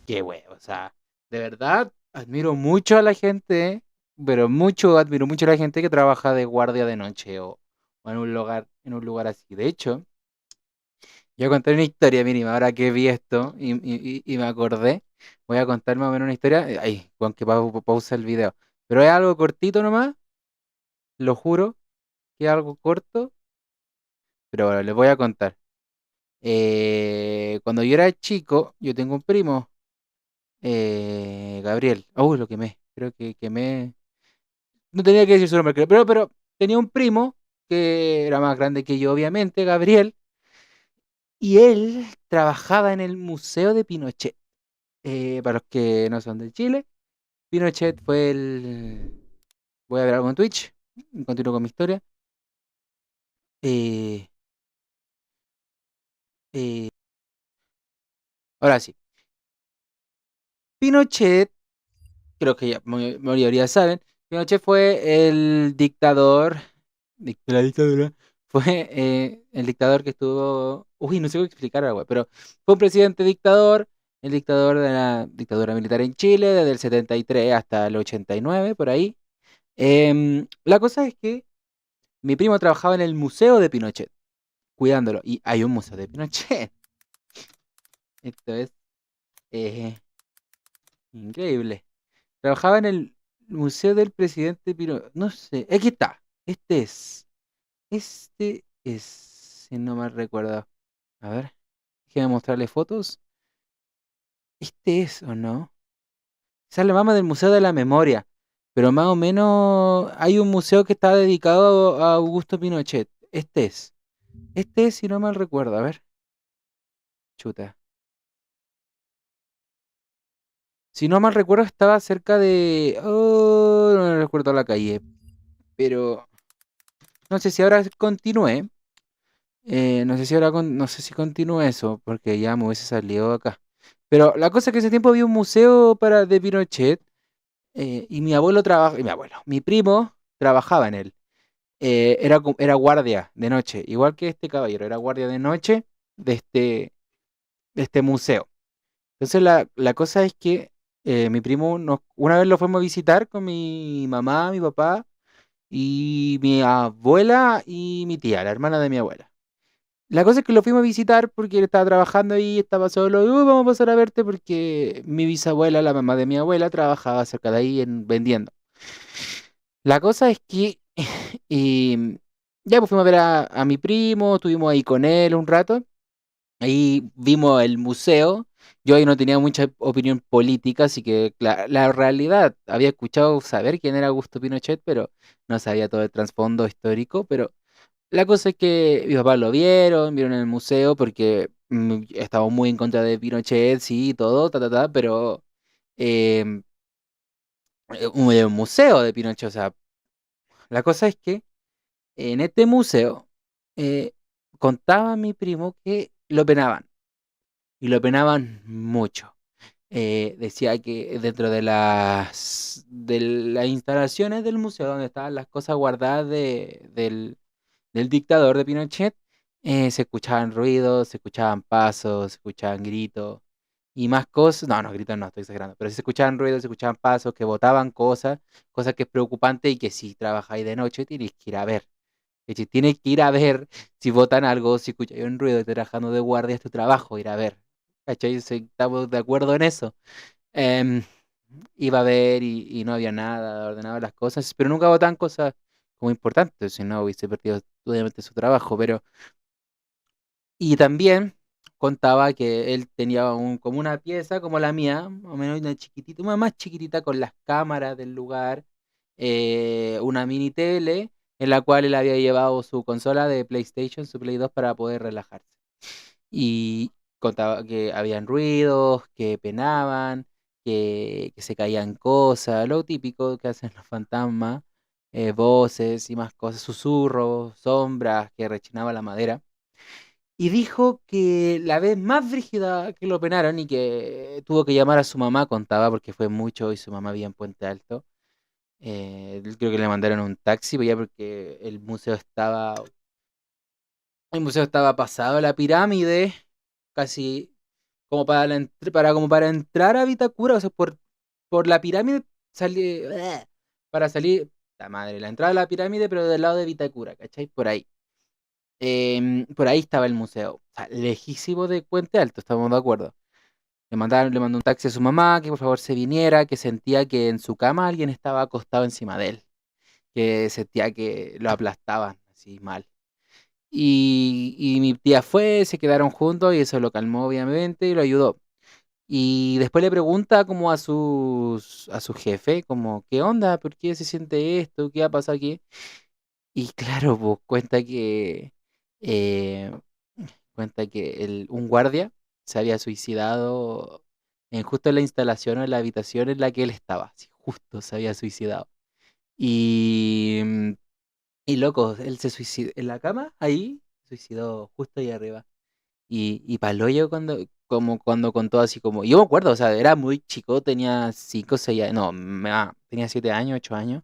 qué huevo, o sea, de verdad admiro mucho a la gente, pero mucho, admiro mucho a la gente que trabaja de guardia de noche o en un lugar así. De hecho, yo contar una historia mínima, ahora que vi esto y me acordé, voy a contar más o menos una historia, ay, con que pausa el video, pero es algo cortito nomás, lo juro, que es algo corto, pero bueno, les voy a contar. Cuando yo era chico, yo tengo un primo, Gabriel. Uy, lo quemé. Creo que quemé. No tenía que decir su nombre, creo, pero tenía un primo que era más grande que yo, obviamente, Gabriel, y él trabajaba en el Museo de Pinochet. Para los que no son de Chile, Pinochet fue el. Voy a ver algo en Twitch. Continúo con mi historia. Eh, eh, ahora sí. Pinochet, creo que ya mayoría saben, Pinochet fue el dictador de la dictadura. Fue el dictador que estuvo. Uy, no sé cómo explicar ahora, pero fue un presidente dictador, el dictador de la dictadura militar en Chile, desde el 73 hasta el 89, por ahí. La cosa es que mi primo trabajaba en el museo de Pinochet, cuidándolo. Y hay un museo de Pinochet. Esto es eh, increíble. Trabajaba en el museo del presidente Pinochet. No sé, aquí está. Este es, si no mal recuerdo. A ver, déjame mostrarle fotos. Este es, ¿o no? Esa es la mama del Museo de la Memoria. Pero más o menos hay un museo que está dedicado a Augusto Pinochet. Este es, si no mal recuerdo. A ver, chuta. Si no mal recuerdo, estaba cerca de. Oh, no recuerdo la calle. Pero no sé si ahora continúe. No sé si ahora no sé si continúe eso, porque ya me hubiese salido acá. Pero la cosa es que ese tiempo había un museo de Pinochet. Y mi abuelo trabaja, y mi primo trabajaba en él. Era guardia de noche, igual que este caballero, era guardia de noche de de este museo. Entonces la cosa es que mi primo una vez lo fuimos a visitar con mi mamá, mi papá y mi abuela y mi tía, la hermana de mi abuela. La cosa es que lo fuimos a visitar porque él estaba trabajando ahí, estaba solo, y vamos a pasar a verte porque mi bisabuela, la mamá de mi abuela, trabajaba cerca de ahí vendiendo. La cosa es que y, ya pues fuimos a ver a mi primo, estuvimos ahí con él un rato, ahí vimos el museo, yo ahí no tenía mucha opinión política, así que la realidad, había escuchado saber quién era Augusto Pinochet, pero no sabía todo el trasfondo histórico, pero la cosa es que mis papás lo vieron el museo porque estábamos muy en contra de Pinochet, sí, todo, pero em, un museo de Pinochet, o sea, la cosa es que en este museo eh, contaba mi primo que lo penaban y lo penaban mucho. Decía que dentro de las instalaciones del museo donde estaban las cosas guardadas del dictador de Pinochet, se escuchaban ruidos, se escuchaban pasos, se escuchaban gritos y más cosas. No, no, gritos no, estoy exagerando, pero sí se escuchaban ruidos, se escuchaban pasos, que botaban cosas, cosas que es preocupante y que si trabajáis de noche tienes que ir a ver. Es decir, tienes que ir a ver si botan algo, si escucháis un ruido, estás trabajando de guardia, es tu trabajo, ir a ver. ¿Cachai? Estamos de acuerdo en eso. Em, Iba a ver y no había nada, ordenaba las cosas, pero nunca botaban cosas como importantes, si no hubiese perdido obviamente su trabajo, pero. Y también contaba que él tenía como una pieza como la mía, más o menos una chiquitita, una más chiquitita con las cámaras del lugar, una mini tele en la cual él había llevado su consola de PlayStation, su Play 2 para poder relajarse. Y contaba que habían ruidos, que penaban, que se caían cosas, lo típico que hacen los fantasmas, voces y más cosas, susurros, sombras, que rechinaba la madera. Y dijo que la vez más brígida que lo penaron y que tuvo que llamar a su mamá, contaba porque fue mucho y su mamá vivía en Puente Alto. Creo que le mandaron un taxi, pues ya porque el museo estaba pasado a la pirámide, casi. como para, como para entrar a Vitacura, o sea, por la pirámide, salí, para salir, la madre, la entrada a la pirámide, pero del lado de Vitacura, ¿cachai? Por ahí. Por ahí estaba el museo, o sea, lejísimo de Puente Alto, estamos de acuerdo. Le mandó un taxi a su mamá, que por favor se viniera, que sentía que en su cama alguien estaba acostado encima de él, que sentía que lo aplastaban, así mal. Y mi tía fue, se quedaron juntos y eso lo calmó obviamente y lo ayudó. Y después le pregunta como a su jefe, como, ¿qué onda? ¿Por qué se siente esto? ¿Qué ha pasado aquí? Y claro, pues eh, cuenta que un guardia se había suicidado en justo en la instalación o en la habitación en la que él estaba. Así, justo se había suicidado. Y, y loco, él se suicidó en la cama, ahí, se suicidó justo ahí arriba. Y pa'l cuando, como cuando contó así como, yo me acuerdo, o sea, era muy chico, tenía 5 6 años, no, tenía 7 años, 8 años.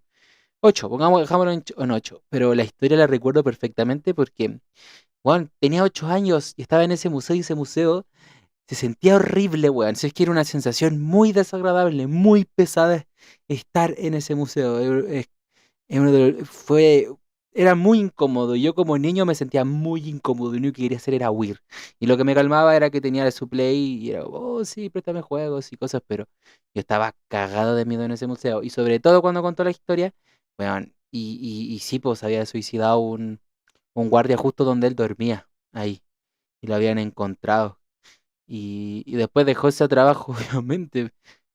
8 pongamos, dejámoslo en 8, pero la historia la recuerdo perfectamente porque, bueno, tenía 8 años y estaba en ese museo y ese museo se sentía horrible, weón. Si es que era una sensación muy desagradable, muy pesada estar en ese museo. Es uno era muy incómodo. Yo como niño me sentía muy incómodo y lo único que quería hacer era huir. Y lo que me calmaba era que tenía su play y era, oh sí, préstame juegos y cosas, pero yo estaba cagado de miedo en ese museo. Y sobre todo cuando contó la historia, weón, y sí, pues había suicidado un guardia justo donde él dormía, ahí. Y lo habían encontrado. Y después dejó ese trabajo, obviamente.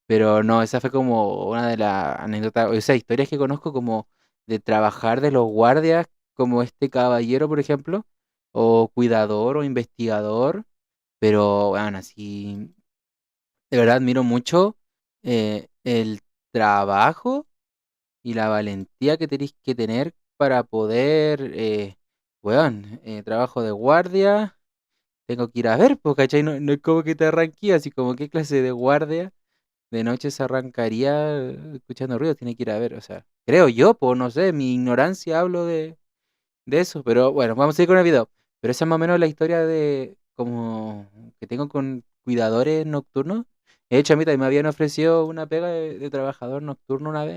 Pero no, esa fue como una de las anécdotas, o sea, historias que conozco como de trabajar de los guardias, como este caballero, por ejemplo, o cuidador o investigador. Pero bueno, así, de verdad admiro mucho el trabajo y la valentía que tenéis que tener para poder, weón, trabajo de guardia tengo que ir a ver, pues, ¿cachai? No, no es como que te arranqué, así como qué clase de guardia de noche se arrancaría escuchando ruido, tiene que ir a ver, o sea, creo yo, pues, no sé, mi ignorancia hablo de eso, pero bueno, vamos a ir con el video. Pero esa es más o menos la historia de como que tengo con cuidadores nocturnos. De hecho, a mí también me habían ofrecido una pega de trabajador nocturno una vez.